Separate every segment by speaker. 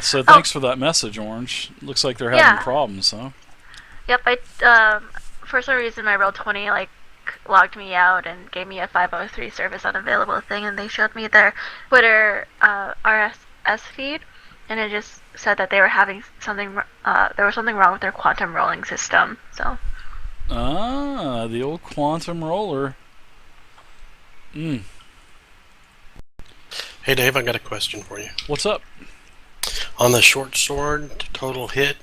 Speaker 1: So thanks for that message, Orange. Looks like they're having problems, huh?
Speaker 2: Yep, for some reason my Roll20 logged me out and gave me a 503 service unavailable thing, and they showed me their Twitter RSS feed, and it just said that they were having something. There was something wrong with their quantum rolling system. So.
Speaker 1: Ah, the old quantum roller.
Speaker 3: Hey Dave, I got a question for you.
Speaker 1: What's up?
Speaker 3: On the short sword total hit,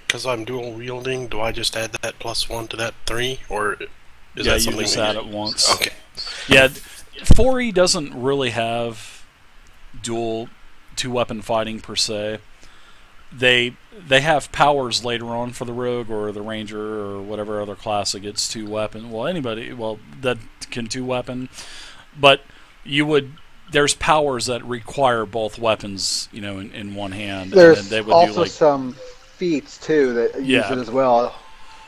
Speaker 3: because I'm dual wielding, do I just add that +1 to that 3, or is that something
Speaker 1: you just add it once?
Speaker 3: Okay.
Speaker 1: Yeah, 4E doesn't really have dual two-weapon fighting per se. They have powers later on for the rogue or the ranger or whatever other class that gets two-weapon. Well, anybody that can two-weapon, but there's powers that require both weapons, in one hand.
Speaker 4: There's
Speaker 1: and they would
Speaker 4: also
Speaker 1: do
Speaker 4: some feats too that use it as well.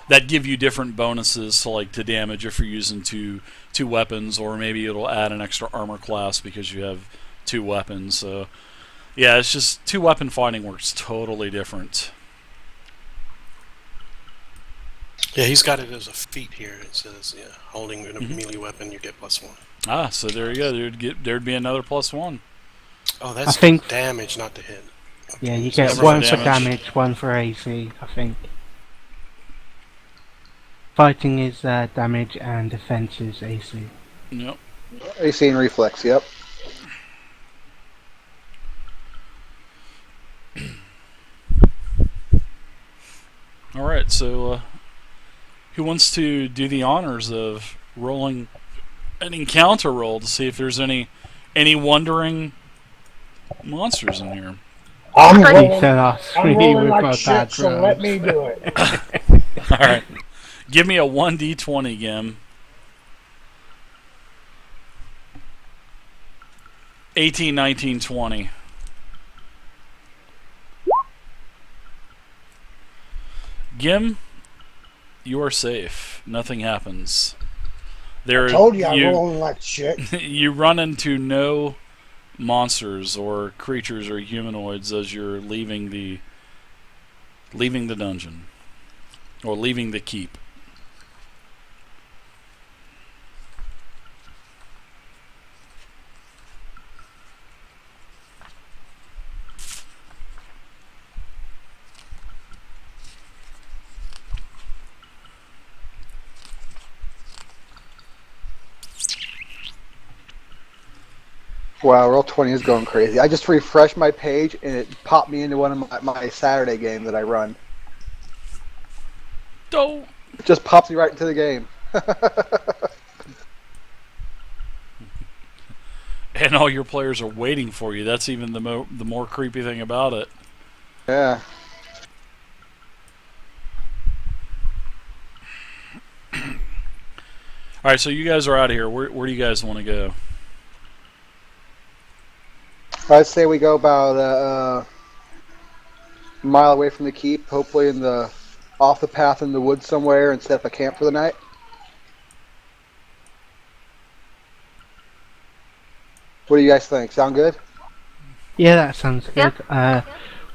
Speaker 1: That give you different bonuses to damage if you're using two weapons, or maybe it'll add an extra armor class because you have two weapons. So yeah, it's just two-weapon fighting works totally different.
Speaker 3: Yeah, he's got it as a feat here. It says, holding a melee weapon, you get +1.
Speaker 1: Ah, so there you go. There'd be another +1.
Speaker 3: Oh, that's damage, not to hit. Okay.
Speaker 5: Yeah, you get one for damage, one for AC, I think. Fighting is damage and defense is AC.
Speaker 1: Yep.
Speaker 4: AC and reflex, yep.
Speaker 1: Alright, so who wants to do the honors of rolling an encounter roll to see if there's any wandering monsters in here?
Speaker 6: I'm rolling like shit, so let me do it.
Speaker 1: Alright. Give me a 1d20, Ghim. 18, 19, 20. Ghim, you are safe. Nothing happens.
Speaker 6: I told you I'm rolling like shit.
Speaker 1: You run into no monsters or creatures or humanoids as you're leaving the dungeon or leaving the keep.
Speaker 4: Wow, Roll20 is going crazy. I just refreshed my page and it popped me into one of my Saturday games that I run.
Speaker 1: Oh.
Speaker 4: It just pops me right into the game.
Speaker 1: And all your players are waiting for you. That's even the more creepy thing about it.
Speaker 4: Yeah.
Speaker 1: Alright, so you guys are out of here. Where do you guys want to go?
Speaker 4: I'd say we go about a mile away from the keep, hopefully off the path in the woods somewhere, and set up a camp for the night. What do you guys think? Sound good?
Speaker 5: Yeah, that sounds good.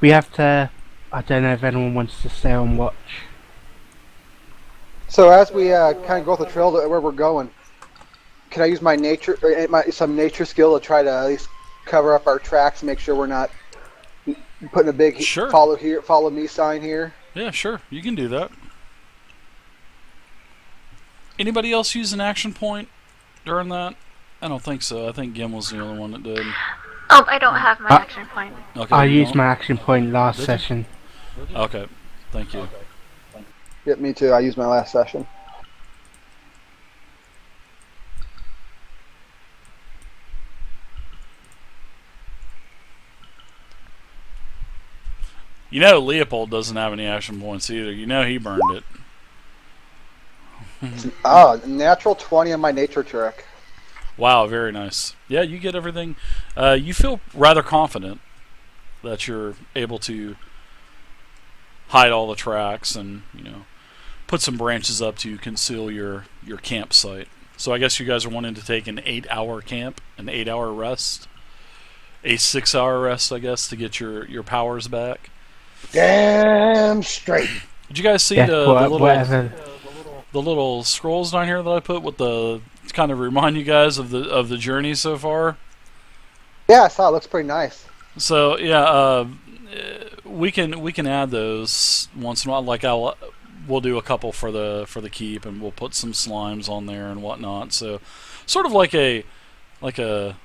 Speaker 5: We have to... I don't know if anyone wants to stay on watch.
Speaker 4: So as we kind of go the trail to where we're going, can I use my some nature skill to try to at least cover up our tracks and make sure we're not putting a big follow me sign here?
Speaker 1: Yeah, sure. You can do that. Anybody else use an action point during that? I don't think so. I think Ghim was the only one that did.
Speaker 2: Oh, I don't have my action point.
Speaker 1: Okay,
Speaker 5: I used my action point last session.
Speaker 1: Okay, thank you.
Speaker 4: Yep, me too. I used my last session.
Speaker 1: Leopold doesn't have any action points either. He burned it.
Speaker 4: Natural 20 on my nature check.
Speaker 1: Wow, very nice. Yeah, you get everything. You feel rather confident that you're able to hide all the tracks and, put some branches up to conceal your campsite. So I guess you guys are wanting to take an 8-hour camp, an 8-hour rest, a 6-hour rest, I guess, to get your powers back.
Speaker 6: Damn straight.
Speaker 1: Did you guys see the little scrolls down here that I put with the to kind of remind you guys of the journey so far?
Speaker 4: Yeah, I saw it. Looks pretty nice.
Speaker 1: So yeah, we can add those once in a while. Like we'll do a couple for the keep, and we'll put some slimes on there and whatnot. So sort of like a quilt.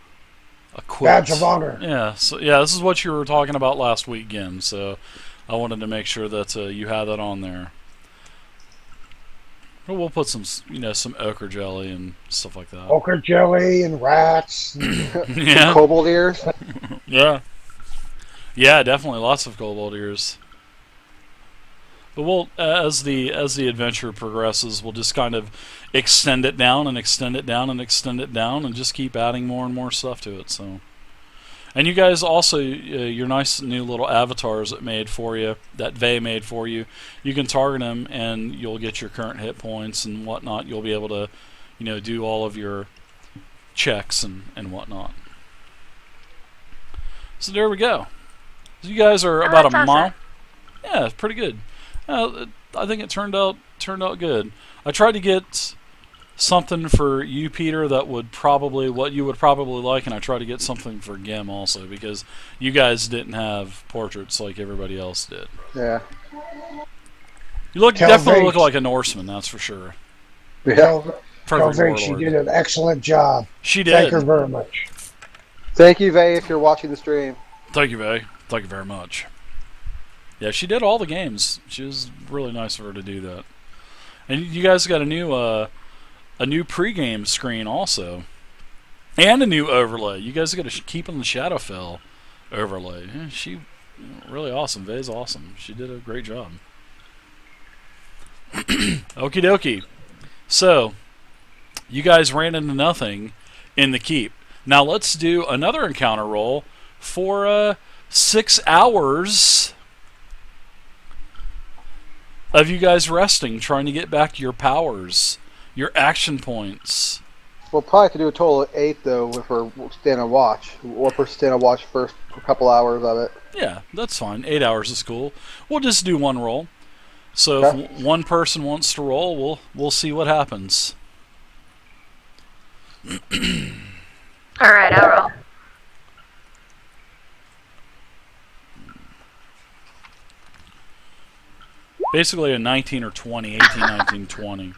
Speaker 6: Badge of honor.
Speaker 1: Yeah. So yeah, this is what you were talking about last week, Ghim. So I wanted to make sure that you had that on there. But we'll put some ochre jelly and stuff like that.
Speaker 6: Ochre jelly and rats.
Speaker 1: Yeah.
Speaker 4: Kobold ears.
Speaker 1: Yeah. Yeah, definitely lots of kobold ears. But we'll as the adventure progresses, we'll just kind of extend it down and extend it down and extend it down and just keep adding more and more stuff to it. So, and you guys also your nice new little avatars that Vey made for you. You can target them and you'll get your current hit points and whatnot. You'll be able to, do all of your checks and whatnot. So there we go. You guys are about a mile. Yeah, it's pretty good. I think it turned out good. I tried to get something for you, Peter, that would probably what you would probably like, and I tried to get something for Ghim also because you guys didn't have portraits like everybody else did.
Speaker 4: Yeah.
Speaker 1: You definitely look like a Norseman, that's for sure.
Speaker 4: Yeah.
Speaker 6: Tell Vey she did an excellent job.
Speaker 1: She did.
Speaker 6: Thank her very much.
Speaker 4: Thank you, Vey, if you're watching the stream.
Speaker 1: Thank you, Vey. Thank you very much. Yeah, she did all the games. She was really nice of her to do that. And you guys got a new pre-game screen also, and a new overlay. You guys got to keep on the Shadowfell overlay. Yeah, she really awesome. Vey's awesome. She did a great job. Okie dokie. So you guys ran into nothing in the keep. Now let's do another encounter roll for 6 hours of you guys resting, trying to get back your powers, your action points.
Speaker 4: We'll probably have to do a total of 8, though, if we're staying on watch. Or if we're staying on watch for a couple hours of it.
Speaker 1: Yeah, that's fine. 8 hours is cool. We'll just do one roll. So if one person wants to roll, we'll see what happens.
Speaker 2: Alright, I'll roll.
Speaker 1: Basically a 19 or 20, 18, 19, 20.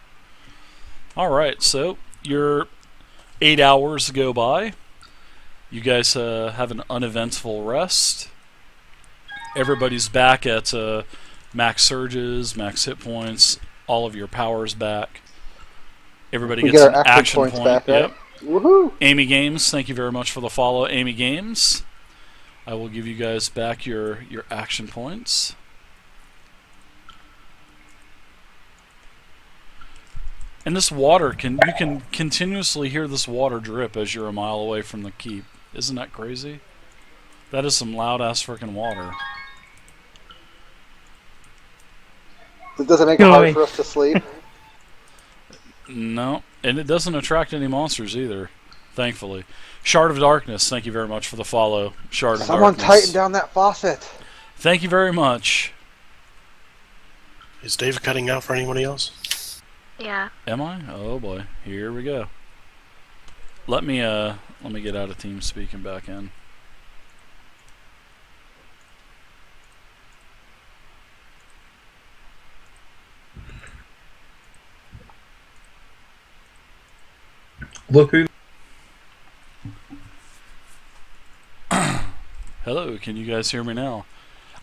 Speaker 1: Alright, so your 8 hours go by. You guys have an uneventful rest. Everybody's back at max surges, max hit points, all of your powers back. Everybody gets an action point.
Speaker 4: Back, right?
Speaker 1: Yep.
Speaker 4: Woohoo!
Speaker 1: Amy Games, thank you very much for the follow, Amy Games. I will give you guys back your action points. And this water you can continuously hear this water drip as you're a mile away from the keep. Isn't that crazy? That is some loud ass freaking water.
Speaker 4: It doesn't make it hard for us to sleep.
Speaker 1: No, and it doesn't attract any monsters either, thankfully. Shard of Darkness, thank you very much for the follow. Shard of Darkness.
Speaker 4: Someone tighten down that faucet.
Speaker 1: Thank you very much.
Speaker 3: Is Dave cutting out for anybody else?
Speaker 2: Yeah.
Speaker 1: Am I? Oh boy, here we go. Let me get out of TeamSpeak and back in.
Speaker 7: Look who.
Speaker 1: Hello, can you guys hear me now?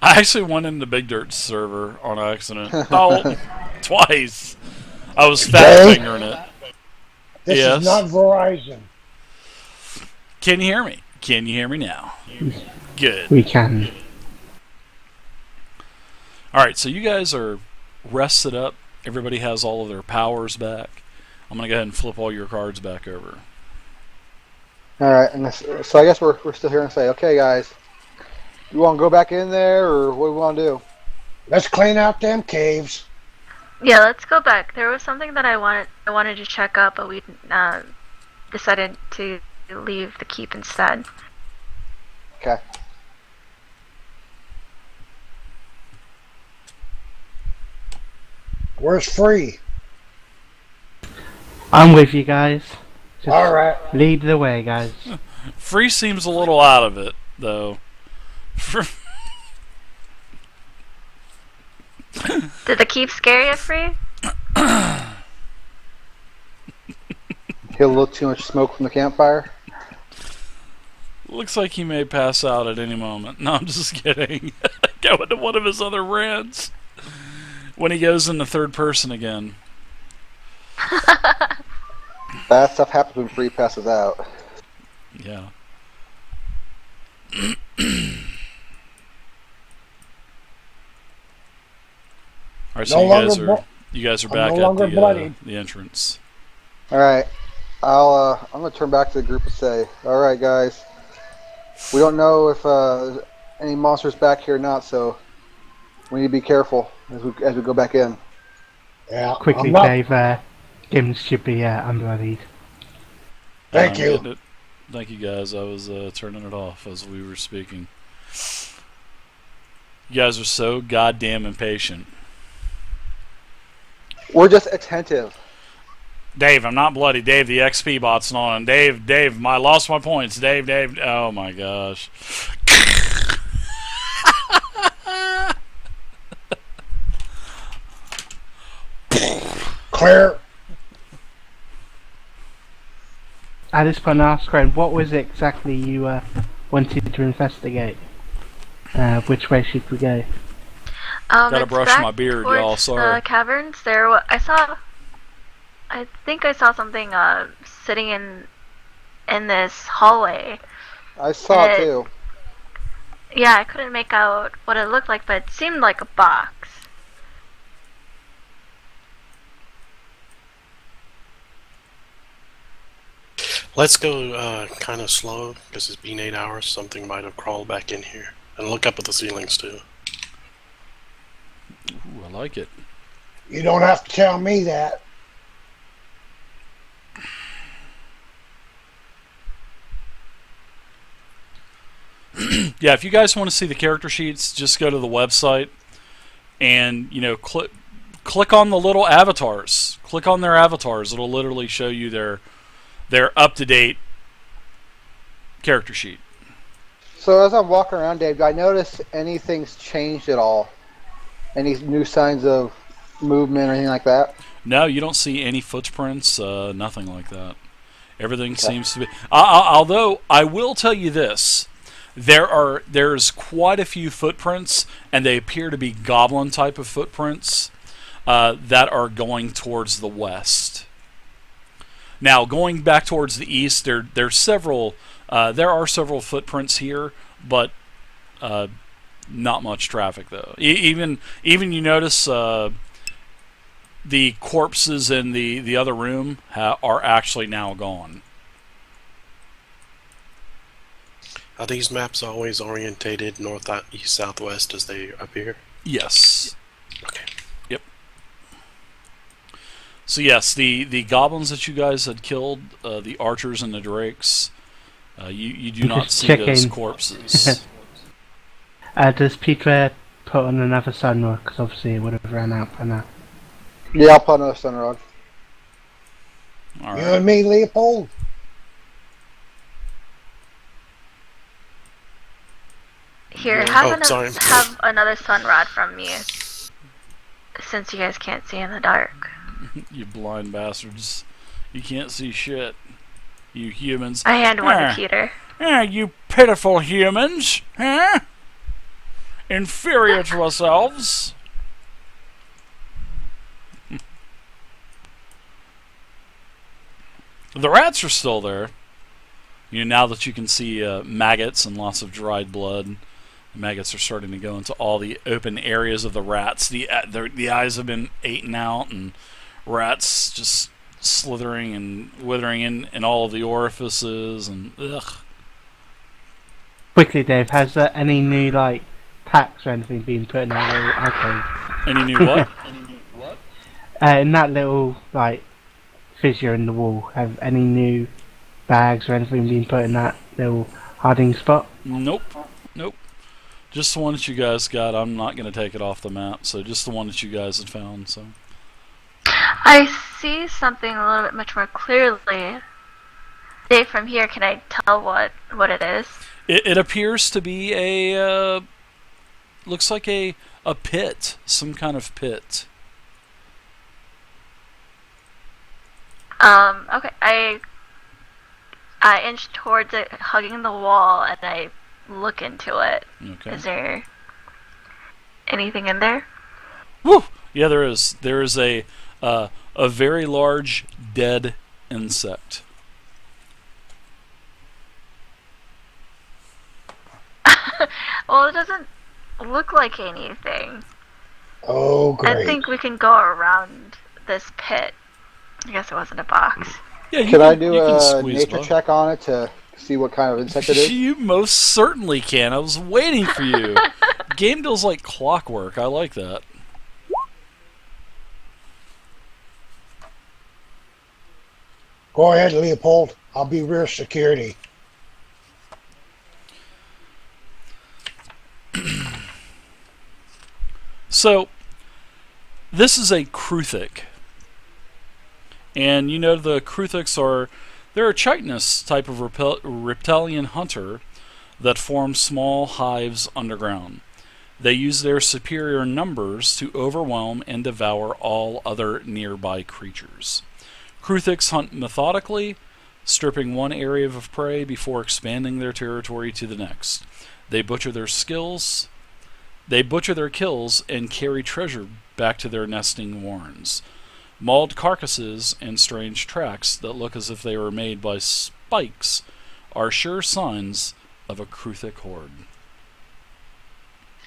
Speaker 1: I actually went into Big Dirt server on accident. Oh, twice. I was fat fingering it.
Speaker 6: This is not Verizon.
Speaker 1: Can you hear me? Can you hear me now? Good.
Speaker 5: We can.
Speaker 1: Alright, so you guys are rested up. Everybody has all of their powers back. I'm going to go ahead and flip all your cards back over.
Speaker 4: Alright, so I guess we're still here and say, okay guys, you want to go back in there, or what do we want to do?
Speaker 6: Let's clean out them caves.
Speaker 2: Yeah, let's go back. There was something that I wanted to check up, but we decided to leave the keep instead.
Speaker 4: Okay.
Speaker 6: Where's Free?
Speaker 5: I'm with you guys. Just
Speaker 6: Alright.
Speaker 5: lead the way, guys.
Speaker 1: Free seems a little out of it, though.
Speaker 2: Did the keep scare you, Free?
Speaker 4: Get a little too much smoke from the campfire.
Speaker 1: Looks like he may pass out at any moment. No, I'm just kidding. Go into one of his other rants. When he goes into third person again.
Speaker 4: Bad stuff happens when Free passes out.
Speaker 1: Yeah. Alright, so you guys are back at the entrance.
Speaker 4: Alright. I'm gonna turn back to the group and say, alright guys, we don't know if there's any monsters back here or not, so we need to be careful as we go back in.
Speaker 6: Yeah.
Speaker 5: Quickly, Dave, Ghim should be unbloodied.
Speaker 6: Thank you.
Speaker 1: Thank you guys, I was turning it off as we were speaking. You guys are so goddamn impatient.
Speaker 4: We're just attentive.
Speaker 1: Dave, I'm not bloody. Dave, the XP bot's not on. Dave, I lost my points. Dave. Oh my gosh.
Speaker 6: Clear.
Speaker 5: At this point, ask Graham, what was it exactly you wanted to investigate? Which way should we go?
Speaker 1: Gotta brush my beard, y'all. Sorry.
Speaker 2: The caverns there. I think I saw something sitting in this hallway.
Speaker 4: I saw it too.
Speaker 2: Yeah, I couldn't make out what it looked like, but it seemed like a box.
Speaker 3: Let's go kind of slow, because it's been 8 hours. Something might have crawled back in here. And look up at the ceilings, too.
Speaker 1: Ooh, I like it.
Speaker 6: You don't have to tell me that.
Speaker 1: Yeah, if you guys want to see the character sheets, just go to the website and, click on the little avatars. Click on their avatars. It'll literally show you their up-to-date character sheet.
Speaker 4: So as I'm walking around, Dave, do I notice anything's changed at all? Any new signs of movement or anything like that?
Speaker 1: No, you don't see any footprints, nothing like that. Everything seems to be... although, I will tell you this. There's quite a few footprints, and they appear to be goblin type of footprints that are going towards the west. Now, going back towards the east, there are several footprints here, but not much traffic though. Even you notice the corpses in the other room are actually now gone.
Speaker 3: Are these maps always orientated north, east, southwest as they appear?
Speaker 1: Yes.
Speaker 3: Okay.
Speaker 1: Yep. So yes, the goblins that you guys had killed, the archers and the drakes, you do not see those corpses.
Speaker 5: Does Peter put on another sun rod? Because obviously it would have ran out by now.
Speaker 4: Yeah, I'll put another sun rod.
Speaker 1: All right.
Speaker 6: You and me, Leopold.
Speaker 2: Here, have another sun rod from me, since you guys can't see in the dark.
Speaker 1: You blind bastards. You can't see shit. You humans.
Speaker 2: I hand one to Peter.
Speaker 1: You pitiful humans. Huh? Inferior to ourselves. The rats are still there. Now that you can see maggots and lots of dried blood. The maggots are starting to go into all the open areas of the rats. The eyes have been eaten out, and rats just slithering and withering in all of the orifices, and ugh.
Speaker 5: Quickly, Dave, has any new packs or anything been put in that little alcove?
Speaker 1: Any new what?
Speaker 5: In that little fissure in the wall, have any new bags or anything been put in that little hiding spot?
Speaker 1: Nope. Nope. Just the one that you guys got. I'm not going to take it off the map, so just the one that you guys had found. So
Speaker 2: I see something a little bit much more clearly. Dave, from here, can I tell what it is?
Speaker 1: It appears to be a looks like a pit, some kind of pit.
Speaker 2: Okay, I inch towards it, hugging the wall, and I look into it.
Speaker 1: Okay.
Speaker 2: Is there anything in there?
Speaker 1: Woo! Yeah, there is. There is a very large dead insect.
Speaker 2: Well, it doesn't look like anything.
Speaker 6: Oh, great.
Speaker 2: I think we can go around this pit. I guess it wasn't a box.
Speaker 1: Yeah,
Speaker 4: Can I do a nature check on it to see what kind of insect it is?
Speaker 1: You most certainly can. I was waiting for you. Game deals like clockwork. I like that.
Speaker 6: Go ahead, Leopold. I'll be rear security.
Speaker 1: So, this is a Kruthic. And you know the Kruthics they're a chitinous type of reptilian hunter that form small hives underground. They use their superior numbers to overwhelm and devour all other nearby creatures. Kruthics hunt methodically, stripping one area of prey before expanding their territory to the next. They butcher their kills and carry treasure back to their nesting warrens. Mauled carcasses and strange tracks that look as if they were made by spikes are sure signs of a Kruthic horde.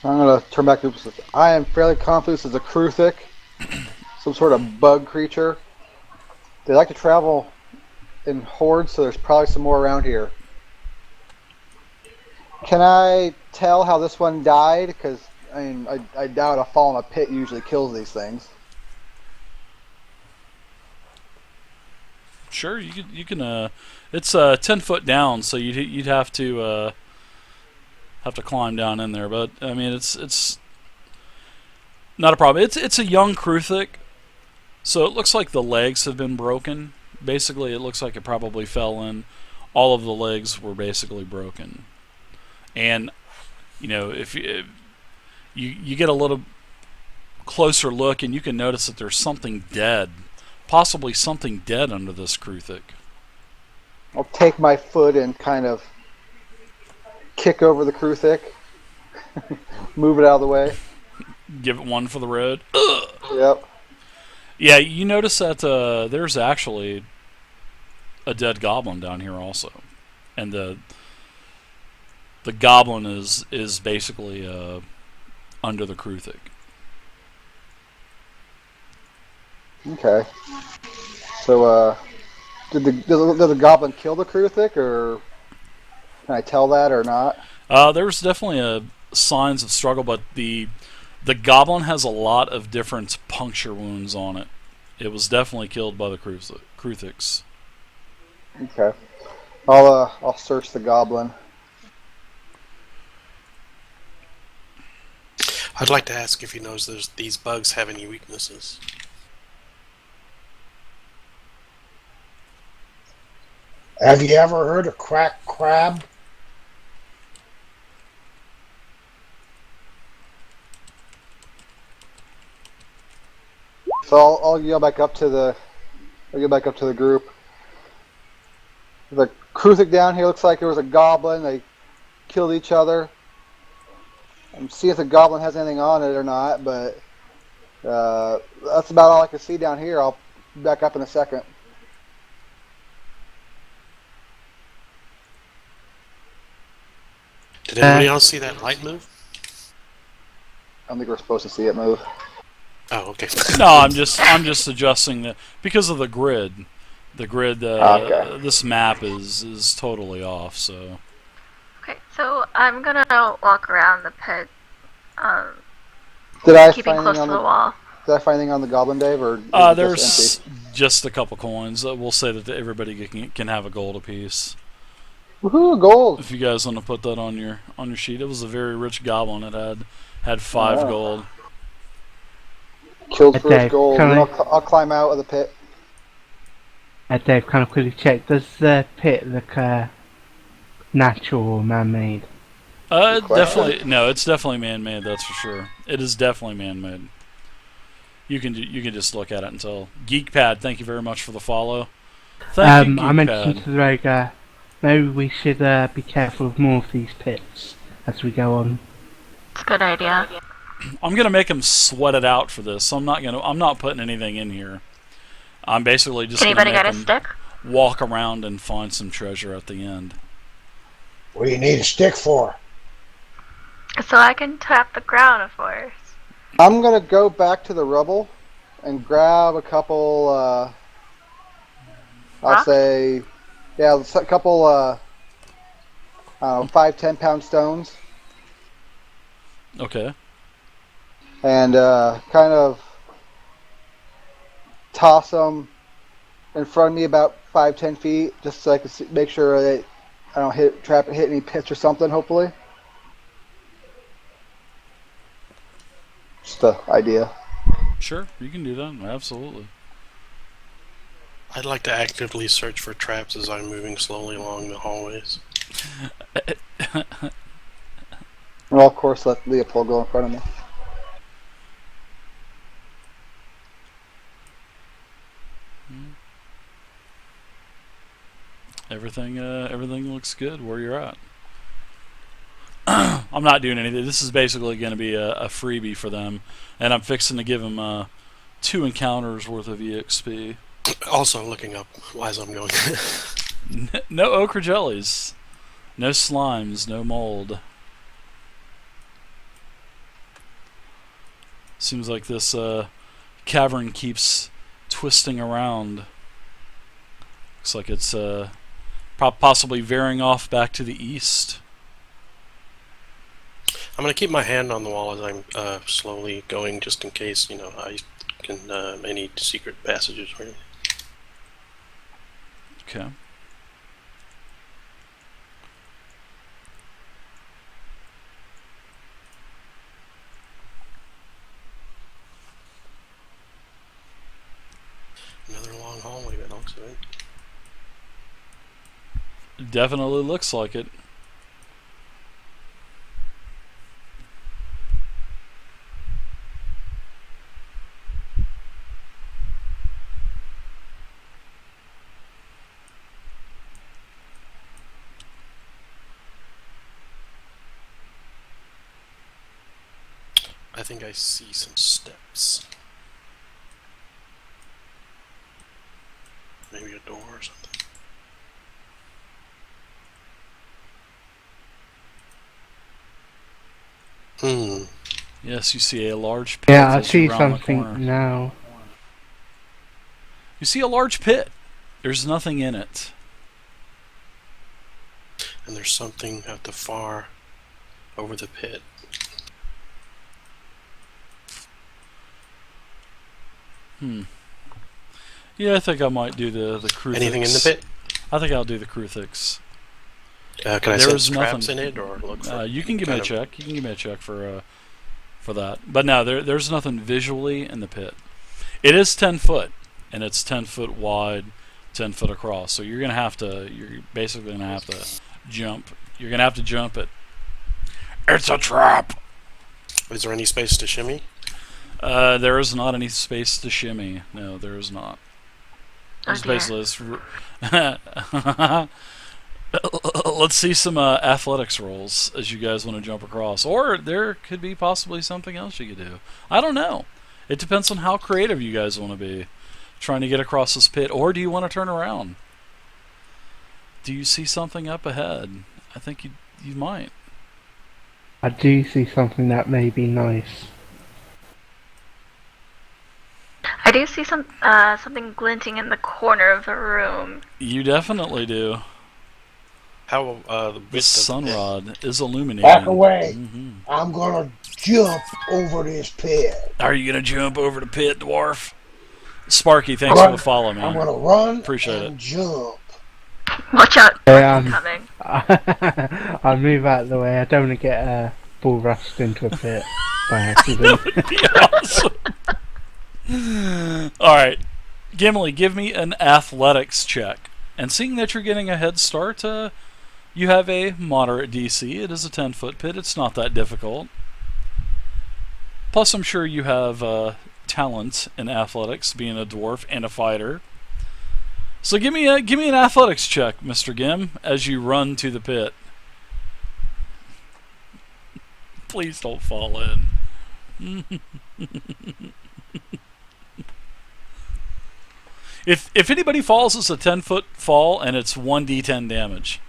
Speaker 4: I'm going to turn back to I am fairly confident this is a Kruthic, some sort of bug creature. They like to travel in hordes, so there's probably some more around here. Can I tell how this one died? Because I doubt a fall in a pit usually kills these things.
Speaker 1: Sure, you can. It's 10 foot down, so you'd have to climb down in there. But I mean, it's not a problem. It's a young Kruthic, so it looks like the legs have been broken. Basically, it looks like it probably fell in. All of the legs were basically broken, and you know if you get a little closer look, and you can notice that there's something dead. Possibly something dead under this Kruthic.
Speaker 4: I'll take my foot and kind of kick over the Kruthic. Move it out of the way.
Speaker 1: Give it one for the road.
Speaker 4: Yep.
Speaker 1: Yeah, you notice that there's actually a dead goblin down here also. And the goblin is basically under the Kruthic.
Speaker 4: Okay. So, did the goblin kill the Kruthic, or can I tell that or not?
Speaker 1: There's definitely signs of struggle, but the goblin has a lot of different puncture wounds on it. It was definitely killed by the Kruthics.
Speaker 4: Okay. I'll search the goblin.
Speaker 3: I'd like to ask if he knows these bugs have any weaknesses.
Speaker 6: Have you ever heard of cracked crab?
Speaker 4: So I'll yell back up to the group. The Kruthic down here looks like there was a goblin. They killed each other. I'm seeing if the goblin has anything on it or not, but that's about all I can see down here. I'll be back up in a second.
Speaker 3: Did anybody else see that light move?
Speaker 4: I don't think we're supposed to see it move.
Speaker 3: Oh, okay.
Speaker 1: No, I'm just adjusting that because of the grid. The grid.
Speaker 4: Okay.
Speaker 1: This map is totally off. So.
Speaker 2: Okay, so I'm gonna walk around the pit, keeping close to the wall.
Speaker 4: Did I find anything on the goblin, Dave, or
Speaker 1: there's just a couple coins. We'll say that everybody can have a gold apiece.
Speaker 4: Woohoo, gold!
Speaker 1: If you guys want to put that on your sheet, it was a very rich goblin. It had 5 gold.
Speaker 4: Killed for his gold. Then I'll climb out of the pit.
Speaker 5: Dave, kind of quickly check. Does the pit look natural or man-made?
Speaker 1: Definitely. No, it's definitely man-made. That's for sure. It is definitely man-made. You can just look at it and tell. GeekPad, thank you very much for the follow. Thank you, GeekPad. I
Speaker 5: mentioned to the rogue, maybe we should be careful of more of these pits as we go on.
Speaker 2: It's a good idea.
Speaker 1: I'm gonna make him sweat it out for this. So I'm not putting anything in here. I'm basically just gonna make him
Speaker 2: stick?
Speaker 1: walk around and find some treasure at the end.
Speaker 6: What do you need a stick for?
Speaker 2: So I can tap the ground, of course.
Speaker 4: I'm gonna go back to the rubble and grab a couple. I'll say, yeah, a couple. 5-10 pound stones.
Speaker 1: Okay.
Speaker 4: And kind of toss them in front of me about 5-10 feet, just so I can make sure that I don't hit any pits or something. Hopefully. Just the idea.
Speaker 1: Sure, you can do that. Absolutely.
Speaker 3: I'd like to actively search for traps as I'm moving slowly along the hallways.
Speaker 4: Well, of course, let Leopold go in front of me.
Speaker 1: Everything looks good where you're at. I'm not doing anything. This is basically going to be a freebie for them, and I'm fixing to give them 2 encounters worth of EXP.
Speaker 3: Also looking up as I'm going.
Speaker 1: No ochre jellies, no slimes, no mold. Seems like this cavern keeps twisting around. Looks like it's possibly veering off back to the east.
Speaker 3: I'm going to keep my hand on the wall as I'm slowly going, just in case, I can any secret passages or anything.
Speaker 1: Okay.
Speaker 3: Another long hallway that looks of it.
Speaker 1: Definitely looks like it.
Speaker 3: I think I see some steps. Maybe a door or something.
Speaker 1: Yes, you see a large pit.
Speaker 5: Yeah, I see something now.
Speaker 1: You see a large pit. There's nothing in it.
Speaker 3: And there's something at the far over the pit.
Speaker 1: Yeah, I think I might do the Kruthix.
Speaker 3: Anything in the pit?
Speaker 1: I think I'll do the Kruthix.
Speaker 3: Can I set traps in it, or look for?
Speaker 1: You can give me a check. You can give me a check for that. But no, there's nothing visually in the pit. It is 10 foot, and it's 10 foot wide, 10 foot across. So you're basically gonna have to jump. You're gonna have to jump it. It's a trap.
Speaker 3: Is there any space to shimmy?
Speaker 1: There is not any space to shimmy. No, there is not. Let's see some athletics rolls as you guys want to jump across. Or there could be possibly something else you could do. I don't know. It depends on how creative you guys want to be trying to get across this pit. Or do you want to turn around? Do you see something up ahead? I think you might.
Speaker 5: I do see something that may be nice.
Speaker 2: I do see something glinting in the corner of the room.
Speaker 1: You definitely do.
Speaker 3: How
Speaker 1: the sunrod is illuminating.
Speaker 6: Back away! I'm gonna jump over this pit.
Speaker 1: Are you gonna jump over the pit, dwarf? Sparky, thanks for the follow, man.
Speaker 6: I'm gonna run
Speaker 1: Appreciate
Speaker 6: and
Speaker 1: it.
Speaker 6: jump.
Speaker 2: Watch out, coming.
Speaker 5: I'll move out of the way. I don't want to get bull rushed into a pit by accident.
Speaker 1: Awesome. Alright. Gimli, give me an athletics check. And seeing that you're getting a head start, you have a moderate DC. It is a 10-foot pit. It's not that difficult. Plus, I'm sure you have talent in athletics, being a dwarf and a fighter. So give me an athletics check, Mr. Ghim, as you run to the pit. Please don't fall in. If anybody falls, it's a 10-foot fall, and it's 1d10 damage.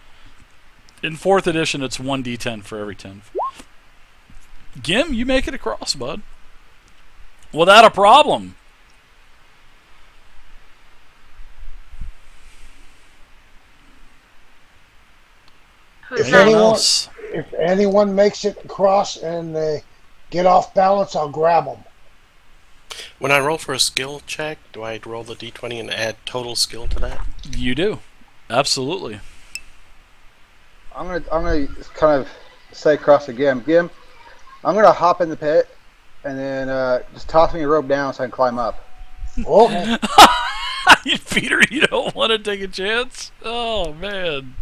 Speaker 1: In 4th edition, it's 1d10 for every 10. Ghim, you make it across, bud. Without a problem.
Speaker 6: If anyone makes it across and they get off balance, I'll grab them.
Speaker 3: When I roll for a skill check, do I roll the d20 and add total skill to that?
Speaker 1: You do. Absolutely.
Speaker 4: I'm gonna kind of say across the Ghim, I'm gonna hop in the pit and then just toss me a rope down so I can climb up.
Speaker 6: Okay.
Speaker 1: Peter, you don't want to take a chance? Oh man.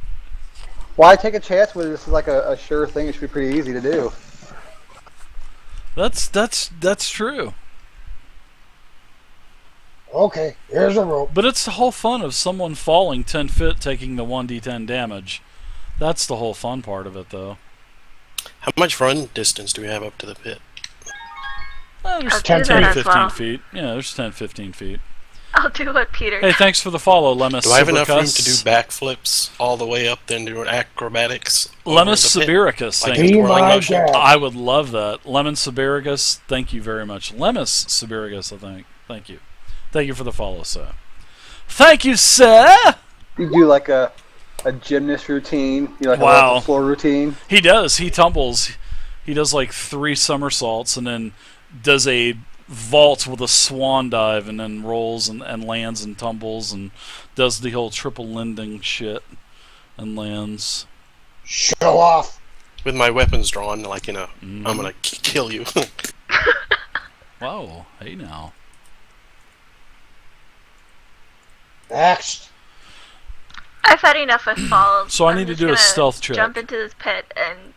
Speaker 4: Why take a chance when this is like a sure thing? It should be pretty easy to do.
Speaker 1: That's true.
Speaker 6: Okay, here's a rope.
Speaker 1: But it's the whole fun of someone falling 10 feet taking the 1d10 damage. That's the whole fun part of it, though.
Speaker 3: How much run distance do we have up to the pit?
Speaker 1: There's
Speaker 2: 10
Speaker 1: to 15 feet. Yeah, there's 10, 15 feet.
Speaker 2: I'll do what Peter
Speaker 1: Hey,
Speaker 2: does.
Speaker 1: thanks for the follow, Lemus.
Speaker 3: Do I have enough room to do backflips all the way up, then do acrobatics?
Speaker 1: Lemus Sibiricus,
Speaker 3: like
Speaker 1: thank you.
Speaker 6: I
Speaker 1: would love that. Lemon Sibiricus, thank you very much. Lemus Sibiricus, I think. Thank you. Thank you for the follow, sir. Thank you, sir!
Speaker 4: You do like a gymnast routine, you like
Speaker 1: Wow.
Speaker 4: a floor routine.
Speaker 1: He does. He tumbles. He does like 3 somersaults and then does a vault with a swan dive and then rolls and lands and tumbles and does the whole triple landing shit and lands.
Speaker 6: Show off.
Speaker 3: With my weapons drawn, like in a, I'm gonna kill you.
Speaker 1: Whoa, hey now.
Speaker 6: Next.
Speaker 2: I've had enough of falls.
Speaker 1: So I
Speaker 2: I'm
Speaker 1: need to
Speaker 2: just
Speaker 1: do a
Speaker 2: gonna
Speaker 1: stealth check.
Speaker 2: Jump into this pit and